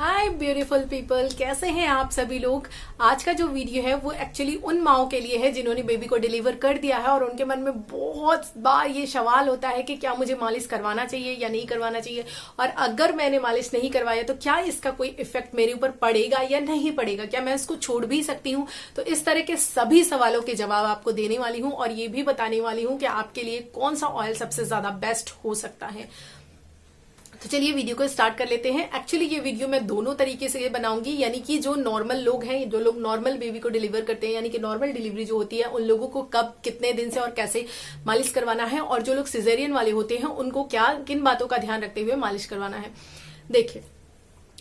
हाय beautiful people, कैसे हैं आप सभी लोग। आज का जो वीडियो है वो एक्चुअली उन माओं के लिए है जिन्होंने बेबी को डिलीवर कर दिया है और उनके मन में बहुत बार ये सवाल होता है कि क्या मुझे मालिश करवाना चाहिए या नहीं करवाना चाहिए, और अगर मैंने मालिश नहीं करवाया तो क्या इसका कोई इफेक्ट मेरे ऊपर पड़ेगा या नहीं पड़ेगा, क्या मैं इसको छोड़ भी सकती हूँ। तो इस तरह के सभी सवालों के जवाब आपको देने वाली हूँ और ये भी बताने वाली हूँ कि आपके लिए कौन सा ऑयल सबसे ज्यादा बेस्ट हो सकता है। तो चलिए वीडियो को स्टार्ट कर लेते हैं। एक्चुअली ये वीडियो मैं दोनों तरीके से बनाऊंगी, यानी कि जो नॉर्मल लोग हैं, जो लोग नॉर्मल बेबी को डिलीवर करते हैं, यानी कि नॉर्मल डिलीवरी जो होती है, उन लोगों को कब कितने दिन से और कैसे मालिश करवाना है, और जो लोग सिजेरियन वाले होते हैं उनको क्या किन बातों का ध्यान रखते हुए मालिश करवाना है। देखिए,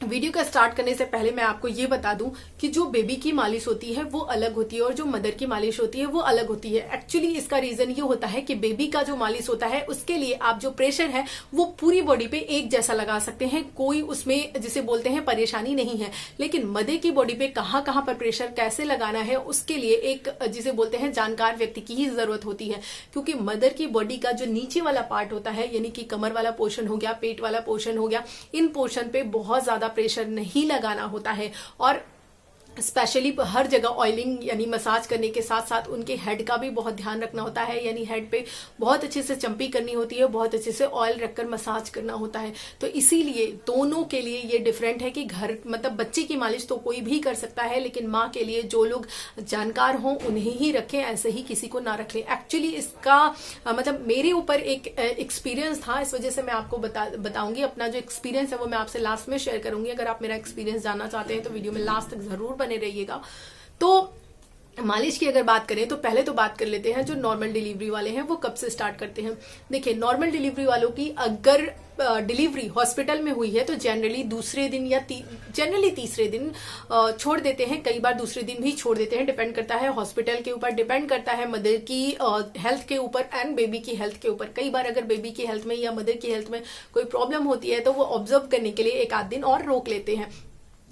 वीडियो का स्टार्ट करने से पहले मैं आपको ये बता दूं कि जो बेबी की मालिश होती है वो अलग होती है और जो मदर की मालिश होती है वो अलग होती है। एक्चुअली इसका रीजन ये होता है कि बेबी का जो मालिश होता है उसके लिए आप जो प्रेशर है वो पूरी बॉडी पे एक जैसा लगा सकते हैं, कोई उसमें जिसे बोलते हैं परेशानी नहीं है। लेकिन मदर की बॉडी पे कहाँ कहाँ पर प्रेशर कैसे लगाना है उसके लिए एक जिसे बोलते हैं जानकार व्यक्ति की ही जरूरत होती है, क्योंकि मदर की बॉडी का जो नीचे वाला पार्ट होता है, यानी कि कमर वाला पोर्शन हो गया, पेट वाला पोर्शन हो गया, इन पोर्शन पे बहुत ज्यादा प्रेशर नहीं लगाना होता है। और स्पेशली हर जगह ऑयलिंग यानी मसाज करने के साथ साथ उनके हेड का भी बहुत ध्यान रखना होता है, यानी हेड पे बहुत अच्छे से चंपी करनी होती है, बहुत अच्छे से ऑयल रखकर मसाज करना होता है। तो इसीलिए दोनों के लिए ये डिफरेंट है कि घर मतलब बच्चे की मालिश तो कोई भी कर सकता है, लेकिन माँ के लिए जो लोग जानकार हों उन्हें ही रखें, ऐसे ही किसी को ना रखें। एक्चुअली इसका मतलब मेरे ऊपर एक एक्सपीरियंस था, इस वजह से मैं आपको बताऊंगी। अपना जो एक्सपीरियंस है वो मैं आपसे लास्ट में शेयर करूंगी। अगर आप मेरा एक्सपीरियंस जानना चाहते हैं तो वीडियो में लास्ट तक जरूर बने रहिएगा। तो मालिश की अगर बात करें तो पहले तो बात कर लेते हैं जो नॉर्मल डिलीवरी वाले हैं वो कब से स्टार्ट करते हैं। देखिए, नॉर्मल डिलीवरी वालों की अगर डिलीवरी हॉस्पिटल में हुई है तो जनरली दूसरे दिन या जनरली तीसरे दिन छोड़ देते हैं, कई बार दूसरे दिन भी छोड़ देते हैं। डिपेंड करता है हॉस्पिटल के ऊपर, डिपेंड करता है मदर की हेल्थ के ऊपर एंड बेबी की हेल्थ के ऊपर। कई बार अगर बेबी की हेल्थ में या मदर की हेल्थ में कोई प्रॉब्लम होती है तो वो ऑब्जर्व करने के लिए एक आध दिन और रोक लेते हैं।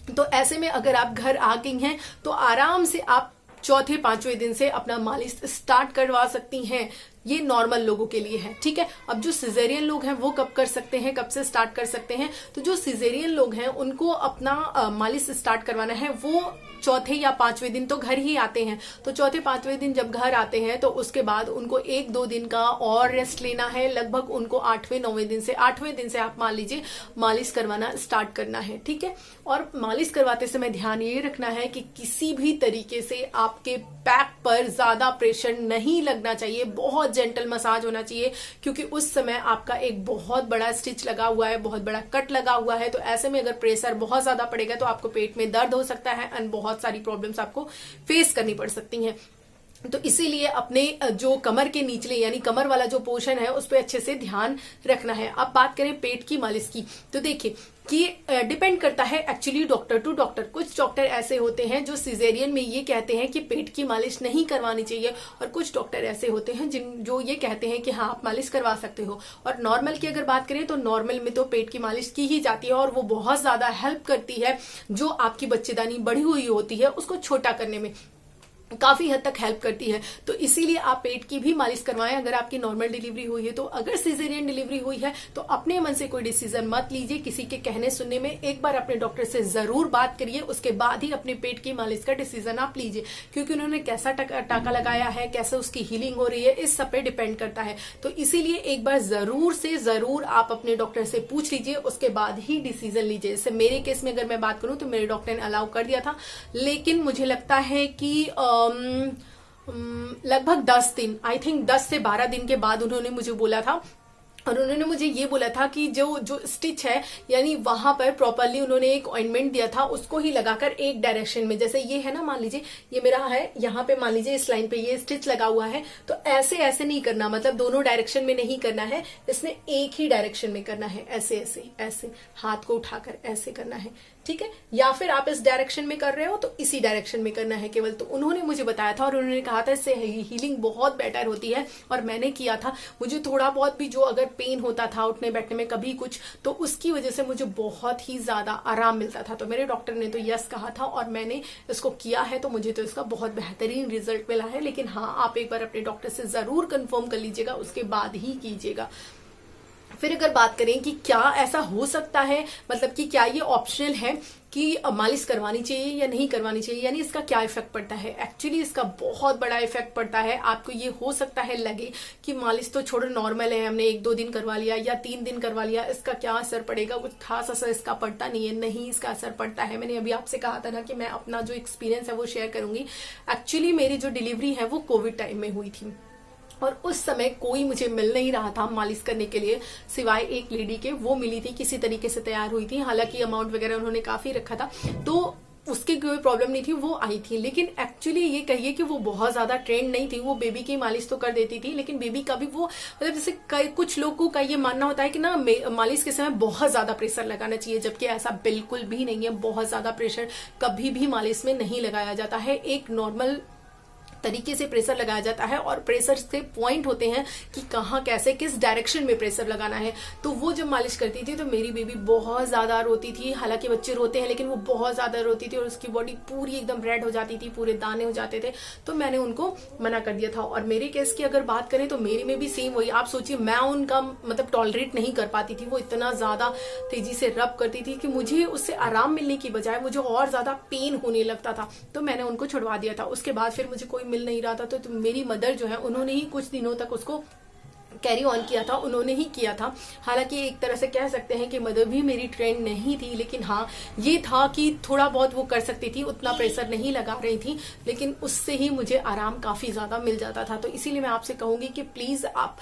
तो ऐसे में अगर आप घर आ गई हैं तो आराम से आप चौथे पांचवें दिन से अपना मालिश स्टार्ट करवा सकती हैं। ये नॉर्मल लोगों के लिए है, ठीक है। अब जो सिजेरियन लोग हैं वो कब कर सकते हैं, कब से स्टार्ट कर सकते हैं, तो जो सिजेरियन लोग हैं उनको अपना मालिश स्टार्ट करवाना है वो चौथे या पांचवें दिन तो घर ही आते हैं। तो चौथे पांचवें दिन जब घर आते हैं तो उसके बाद उनको एक दो दिन का और रेस्ट लेना है। लगभग उनको आठवें दिन से आप मान लीजिए मालिश करवाना स्टार्ट करना है, ठीक है। और मालिश करवाते समय ध्यान ये रखना है कि किसी भी तरीके से आपके बैक पर ज्यादा प्रेशर नहीं लगना चाहिए, बहुत जेंटल मसाज होना चाहिए, क्योंकि उस समय आपका एक बहुत बड़ा स्टिच लगा हुआ है, बहुत बड़ा कट लगा हुआ है। तो ऐसे में अगर प्रेशर बहुत ज्यादा पड़ेगा तो आपको पेट में दर्द हो सकता है एंड बहुत सारी प्रॉब्लम्स आपको फेस करनी पड़ सकती हैं। तो इसीलिए अपने जो कमर के निचले यानी कमर वाला जो पोर्शन है उस पर अच्छे से ध्यान रखना है। अब बात करें पेट की मालिश की, तो देखिए कि डिपेंड करता है एक्चुअली डॉक्टर टू डॉक्टर। कुछ डॉक्टर ऐसे होते हैं जो सिजेरियन में ये कहते हैं कि पेट की मालिश नहीं करवानी चाहिए, और कुछ डॉक्टर ऐसे होते हैं जो ये कहते हैं कि हाँ आप मालिश करवा सकते हो। और नॉर्मल की अगर बात करें तो नॉर्मल में तो पेट की मालिश की ही जाती है और वो बहुत ज्यादा हेल्प करती है। जो आपकी बच्चेदानी बढ़ी हुई होती है उसको छोटा करने में काफी हद तक हेल्प करती है। तो इसीलिए आप पेट की भी मालिश करवाएं अगर आपकी नॉर्मल डिलीवरी हुई है। तो अगर सिजेरियन डिलीवरी हुई है तो अपने मन से कोई डिसीजन मत लीजिए, किसी के कहने सुनने में एक बार अपने डॉक्टर से जरूर बात करिए, उसके बाद ही अपने पेट की मालिश का डिसीजन आप लीजिए, क्योंकि उन्होंने कैसा टाका लगाया है, कैसे उसकी हीलिंग हो रही है, इस सब पे डिपेंड करता है। तो इसीलिए एक बार जरूर से जरूर आप अपने डॉक्टर से पूछ लीजिए, उसके बाद ही डिसीजन लीजिए। जैसे मेरे केस में अगर मैं बात करूं तो मेरे डॉक्टर ने अलाउ कर दिया था, लेकिन मुझे लगता है कि लगभग 10 दिन, आई थिंक 10 से 12 दिन के बाद उन्होंने मुझे बोला था, और उन्होंने मुझे ये बोला था कि जो स्टिच है यानी वहां पर प्रॉपरली उन्होंने एक ऑइंटमेंट दिया था, उसको ही लगाकर एक डायरेक्शन में, जैसे ये है ना, मान लीजिए ये मेरा है, यहाँ पे मान लीजिए इस लाइन पे ये स्टिच लगा हुआ है, तो ऐसे ऐसे नहीं करना, मतलब दोनों डायरेक्शन में नहीं करना है, इसने एक ही डायरेक्शन में करना है, ऐसे ऐसे ऐसे हाथ को उठाकर ऐसे करना है, ठीक है। या फिर आप इस डायरेक्शन में कर रहे हो तो इसी डायरेक्शन में करना है केवल। तो उन्होंने मुझे बताया था और उन्होंने कहा था इससे हीलिंग बहुत बेटर होती है, और मैंने किया था। मुझे थोड़ा बहुत भी जो अगर पेन होता था उठने बैठने में कभी कुछ, तो उसकी वजह से मुझे बहुत ही ज्यादा आराम मिलता था। तो मेरे डॉक्टर ने तो यस कहा था और मैंने इसको किया है, तो मुझे तो इसका बहुत बेहतरीन रिजल्ट मिला है। लेकिन हाँ, आप एक बार अपने डॉक्टर से जरूर कंफर्म कर लीजिएगा, उसके बाद ही कीजिएगा। फिर अगर बात करें कि क्या ऐसा हो सकता है, मतलब कि क्या ये ऑप्शनल है कि मालिश करवानी चाहिए या नहीं करवानी चाहिए, यानी इसका क्या इफेक्ट पड़ता है। एक्चुअली इसका बहुत बड़ा इफेक्ट पड़ता है। आपको ये हो सकता है लगे कि मालिश तो छोड़ो नॉर्मल है, हमने 1-2 दिन करवा लिया या 3 दिन करवा लिया, इसका क्या असर पड़ेगा, कुछ खास असर इसका पड़ता नहीं है। नहीं, इसका असर पड़ता है। मैंने अभी आपसे कहा था ना कि मैं अपना जो एक्सपीरियंस है वो शेयर करूंगी। एक्चुअली मेरी जो डिलीवरी है वो कोविड टाइम में हुई थी और उस समय कोई मुझे मिल नहीं रहा था मालिश करने के लिए, सिवाय एक लेडी के। वो मिली थी, किसी तरीके से तैयार हुई थी, हालांकि अमाउंट वगैरह उन्होंने काफी रखा था, तो उसकी कोई प्रॉब्लम नहीं थी, वो आई थी। लेकिन एक्चुअली ये कहिए कि वो बहुत ज्यादा ट्रेंड नहीं थी। वो बेबी की मालिश तो कर देती थी, लेकिन बेबी का भी वो, मतलब जैसे कुछ लोगों का ये मानना होता है कि ना मालिश के समय बहुत ज्यादा प्रेशर लगाना चाहिए, जबकि ऐसा बिल्कुल भी नहीं है। बहुत ज्यादा प्रेशर कभी भी मालिश में नहीं लगाया जाता है। एक नॉर्मल तरीके से प्रेशर लगाया जाता है और प्रेशर से पॉइंट होते हैं कि कहाँ कैसे किस डायरेक्शन में प्रेशर लगाना है। तो वो जब मालिश करती थी तो मेरी बेबी बहुत ज्यादा रोती थी। हालांकि बच्चे रोते हैं, लेकिन वो बहुत ज्यादा रोती थी और उसकी बॉडी पूरी एकदम रेड हो जाती थी, पूरे दाने हो जाते थे। तो मैंने उनको मना कर दिया था। और मेरे केस की अगर बात करें तो मेरी में भी सेम वही। आप सोचिए, मैं उनका मतलब टॉलरेट नहीं कर पाती थी। वो इतना ज्यादा तेजी से रब करती थी कि मुझे उससे आराम मिलने की बजाय मुझे और ज्यादा पेन होने लगता था। तो मैंने उनको छुड़वा दिया था। उसके बाद फिर मुझे कोई मिल नहीं रहा था, तो मेरी मदर जो है उन्होंने ही कुछ दिनों तक उसको कैरी ऑन किया था, उन्होंने ही किया था। हालांकि एक तरह से कह सकते हैं कि मदर भी मेरी ट्रेंड नहीं थी, लेकिन हाँ ये था कि थोड़ा बहुत वो कर सकती थी, उतना प्रेशर नहीं लगा रही थी, लेकिन उससे ही मुझे आराम काफी ज्यादा मिल जाता था। तो इसीलिए मैं आपसे कहूंगी कि प्लीज आप,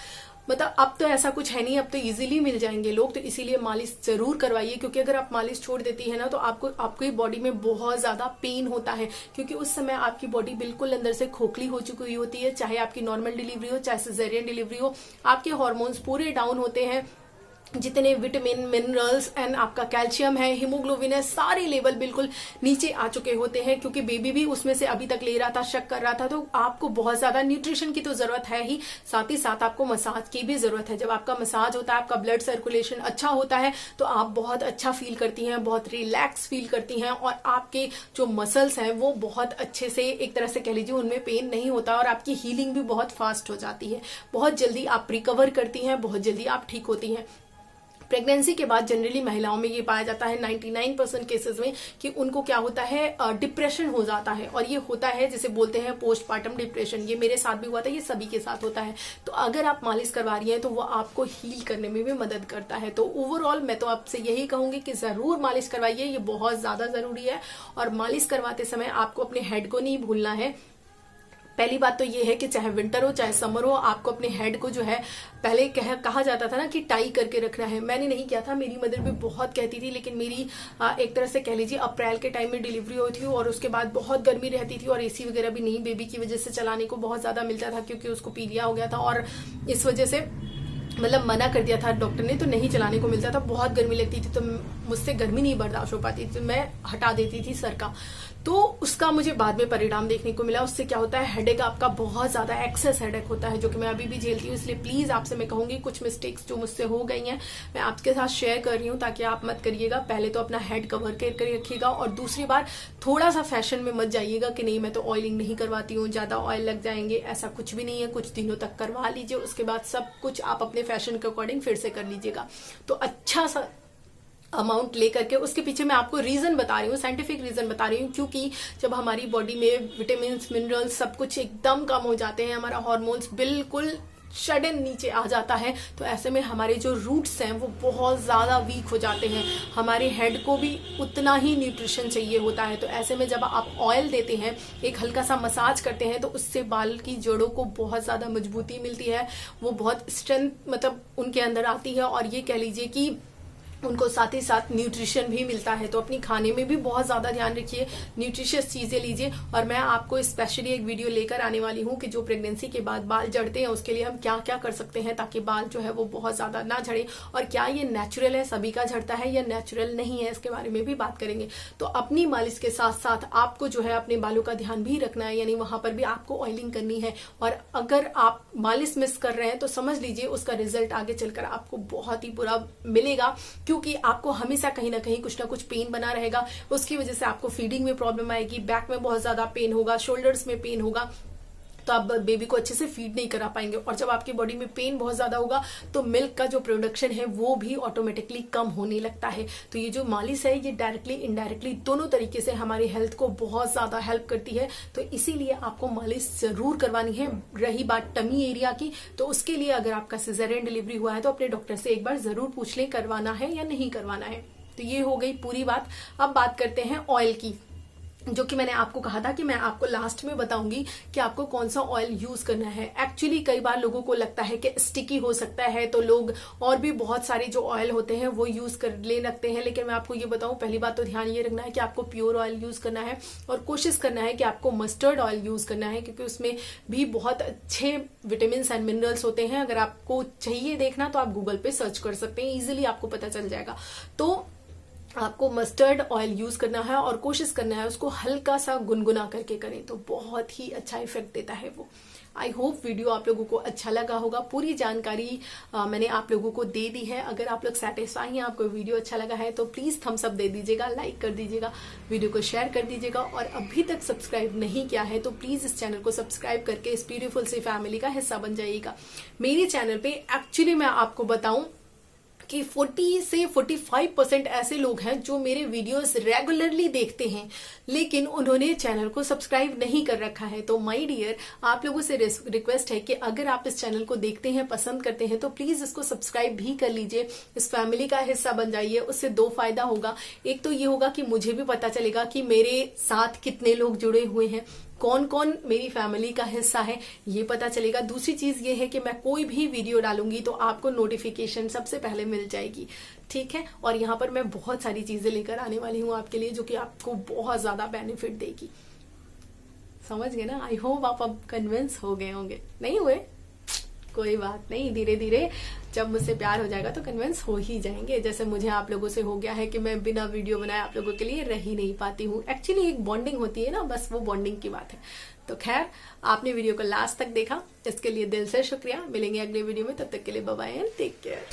मतलब अब तो ऐसा कुछ है नहीं, अब तो इजीली मिल जाएंगे लोग, तो इसीलिए मालिश जरूर करवाइए। क्योंकि अगर आप मालिश छोड़ देती है ना तो आपकी बॉडी में बहुत ज्यादा पेन होता है, क्योंकि उस समय आपकी बॉडी बिल्कुल अंदर से खोखली हो चुकी होती है। चाहे आपकी नॉर्मल डिलीवरी हो, चाहे सिजेरियन डिलीवरी हो, आपके हार्मोन्स पूरे डाउन होते हैं। जितने विटामिन, मिनरल्स एंड आपका कैल्शियम है, हीमोग्लोबिन है, सारे लेवल बिल्कुल नीचे आ चुके होते हैं। क्योंकि बेबी भी उसमें से अभी तक ले रहा था, शक कर रहा था। तो आपको बहुत ज्यादा न्यूट्रिशन की तो जरूरत है ही, साथ ही साथ आपको मसाज की भी जरूरत है। जब आपका मसाज होता है, आपका ब्लड सर्कुलेशन अच्छा होता है, तो आप बहुत अच्छा फील करती हैं, बहुत रिलैक्स फील करती हैं, और आपके जो मसल्स हैं वो बहुत अच्छे से, एक तरह से कह लीजिए, उनमें पेन नहीं होता, और आपकी हीलिंग भी बहुत फास्ट हो जाती है। बहुत जल्दी आप रिकवर करती हैं, बहुत जल्दी आप ठीक होती हैं। प्रेगनेंसी के बाद जनरली महिलाओं में ये पाया जाता है 99% केसेस में कि उनको क्या होता है, डिप्रेशन हो जाता है। और ये होता है जिसे बोलते हैं पोस्टपार्टम डिप्रेशन। ये मेरे साथ भी हुआ था, ये सभी के साथ होता है। तो अगर आप मालिश करवा रही हैं तो वो आपको हील करने में भी मदद करता है। तो ओवरऑल मैं तो आपसे यही कहूंगी कि जरूर मालिश करवाइए, ये बहुत ज्यादा जरूरी है। और मालिश करवाते समय आपको अपने हेड को नहीं भूलना है। पहली बात तो ये है कि चाहे विंटर हो चाहे समर हो, आपको अपने हेड को जो है, पहले कहा जाता था ना कि टाई करके रखना है। मैंने नहीं किया था, मेरी मदर भी बहुत कहती थी, लेकिन मेरी एक तरह से कह लीजिए अप्रैल के टाइम में डिलीवरी हुई थी और उसके बाद बहुत गर्मी रहती थी और एसी वगैरह भी नहीं बेबी की वजह से चलाने को बहुत ज्यादा मिलता था, क्योंकि उसको पीलिया हो गया था और इस वजह से मतलब मना कर दिया था डॉक्टर ने, तो नहीं चलाने को मिलता था। बहुत गर्मी लगती थी तो मुझसे गर्मी नहीं बर्दाश्त हो पाती थी, तो मैं हटा देती थी सर का। तो उसका मुझे बाद में परिणाम देखने को मिला। उससे क्या होता है, हेडेक आपका बहुत ज्यादा एक्सेस हेडेक होता है, जो कि मैं अभी भी झेलती हूँ। इसलिए प्लीज आपसे मैं कहूंगी, कुछ मिस्टेक्स जो मुझसे हो गई हैं मैं आपके साथ शेयर कर रही हूँ, ताकि आप मत करिएगा। पहले तो अपना हेड कवर करके रखिएगा, और दूसरी बार थोड़ा सा फैशन में मत जाइएगा कि नहीं मैं तो ऑयलिंग नहीं करवाती हूँ, ज्यादा ऑयल लग जाएंगे। ऐसा कुछ भी नहीं है, कुछ दिनों तक करवा लीजिए, उसके बाद सब कुछ आप अपने फैशन के अकॉर्डिंग फिर से कर लीजिएगा। तो अच्छा सा अमाउंट लेकर के, उसके पीछे मैं आपको रीजन बता रही हूँ, साइंटिफिक रीजन बता रही हूँ। क्योंकि जब हमारी बॉडी में विटामिन, मिनरल्स सब कुछ एकदम कम हो जाते हैं, हमारा हार्मोन्स बिल्कुल सडन नीचे आ जाता है, तो ऐसे में हमारे जो रूट्स हैं वो बहुत ज्यादा वीक हो जाते हैं। हमारे हेड को भी उतना ही न्यूट्रिशन चाहिए होता है। तो ऐसे में जब आप ऑयल देते हैं, एक हल्का सा मसाज करते हैं, तो उससे बाल की जड़ों को बहुत ज्यादा मजबूती मिलती है, वो बहुत स्ट्रेंथ मतलब उनके अंदर आती है, और ये कह लीजिए कि उनको साथ ही साथ न्यूट्रिशन भी मिलता है। तो अपनी खाने में भी बहुत ज्यादा ध्यान रखिए, न्यूट्रिशियस चीजें लीजिए। और मैं आपको स्पेशली एक वीडियो लेकर आने वाली हूँ कि जो प्रेगनेंसी के बाद बाल झड़ते हैं उसके लिए हम क्या क्या कर सकते हैं, ताकि बाल जो है वो बहुत ज्यादा ना झड़े, और क्या ये नेचुरल है, सभी का झड़ता है या नेचुरल नहीं है, इसके बारे में भी बात करेंगे। तो अपनी मालिश के साथ साथ आपको जो है अपने बालों का ध्यान भी रखना है, यानी वहां पर भी आपको ऑयलिंग करनी है। और अगर आप मालिश मिस कर रहे हैं तो समझ लीजिए उसका रिजल्ट आगे चलकर आपको बहुत ही बुरा मिलेगा, क्योंकि आपको हमेशा कहीं ना कहीं कुछ ना कुछ पेन बना रहेगा। उसकी वजह से आपको फीडिंग में प्रॉब्लम आएगी, बैक में बहुत ज्यादा पेन होगा, शोल्डर्स में पेन होगा। तो आप बेबी को अच्छे से फीड नहीं करा पाएंगे, और जब आपकी बॉडी में पेन बहुत ज्यादा होगा तो मिल्क का जो प्रोडक्शन है वो भी ऑटोमेटिकली कम होने लगता है। तो ये जो मालिश है ये डायरेक्टली इनडायरेक्टली दोनों तरीके से हमारी हेल्थ को बहुत ज्यादा हेल्प करती है। तो इसीलिए आपको मालिश जरूर करवानी है। रही बात टमी एरिया की, तो उसके लिए अगर आपका सिजेरियन डिलीवरी हुआ है तो अपने डॉक्टर से एक बार जरूर पूछ लें करवाना है या नहीं करवाना है। तो ये हो गई पूरी बात। अब बात करते हैं ऑयल की, जो कि मैंने आपको कहा था कि मैं आपको लास्ट में बताऊंगी कि आपको कौन सा ऑयल यूज करना है। एक्चुअली कई बार लोगों को लगता है कि स्टिकी हो सकता है, तो लोग और भी बहुत सारे जो ऑयल होते हैं वो यूज कर ले लगते हैं। लेकिन मैं आपको ये बताऊं, पहली बात तो ध्यान ये रखना है कि आपको प्योर ऑयल यूज करना है, और कोशिश करना है कि आपको मस्टर्ड ऑयल यूज करना है, क्योंकि उसमें भी बहुत अच्छे विटामिन एंड मिनरल्स होते हैं। अगर आपको चाहिए देखना तो आप गूगल पे सर्च कर सकते हैं, इजिली आपको पता चल जाएगा। तो आपको मस्टर्ड ऑयल यूज करना है और कोशिश करना है उसको हल्का सा गुनगुना करके करें, तो बहुत ही अच्छा इफेक्ट देता है वो। आई होप वीडियो आप लोगों को अच्छा लगा होगा। पूरी जानकारी मैंने आप लोगों को दे दी है। अगर आप लोग सेटिस्फाई हैं, आपको वीडियो अच्छा लगा है, तो प्लीज थम्स अप दे दीजिएगा, लाइक कर दीजिएगा, वीडियो को शेयर कर दीजिएगा, और अभी तक सब्सक्राइब नहीं किया है तो प्लीज इस चैनल को सब्सक्राइब करके इस ब्यूटीफुल सी फैमिली का हिस्सा बन जाइएगा। मेरे चैनल पे एक्चुअली मैं आपको बताऊं कि 40 से 45% ऐसे लोग हैं जो मेरे वीडियोस रेगुलरली देखते हैं, लेकिन उन्होंने चैनल को सब्सक्राइब नहीं कर रखा है। तो माय डियर, आप लोगों से रिक्वेस्ट है कि अगर आप इस चैनल को देखते हैं, पसंद करते हैं, तो प्लीज इसको सब्सक्राइब भी कर लीजिए, इस फैमिली का हिस्सा बन जाइए। उससे दो फायदा होगा। एक तो ये होगा कि मुझे भी पता चलेगा कि मेरे साथ कितने लोग जुड़े हुए हैं, कौन कौन मेरी फैमिली का हिस्सा है, ये पता चलेगा। दूसरी चीज ये है कि मैं कोई भी वीडियो डालूंगी तो आपको नोटिफिकेशन सबसे पहले मिल जाएगी, ठीक है। और यहाँ पर मैं बहुत सारी चीजें लेकर आने वाली हूँ आपके लिए, जो कि आपको बहुत ज्यादा बेनिफिट देगी। समझ गए ना? आई होप आप अब कन्विंस हो गए होंगे। नहीं हुए कोई बात नहीं, धीरे धीरे जब मुझसे प्यार हो जाएगा तो कन्विंस हो ही जाएंगे। जैसे मुझे आप लोगों से हो गया है कि मैं बिना वीडियो बनाए आप लोगों के लिए रह ही नहीं पाती हूँ। एक्चुअली एक बॉन्डिंग होती है ना, बस वो बॉन्डिंग की बात है। तो खैर, आपने वीडियो को लास्ट तक देखा, इसके लिए दिल से शुक्रिया। मिलेंगे अगले वीडियो में, तब तक के लिए bye bye and take care.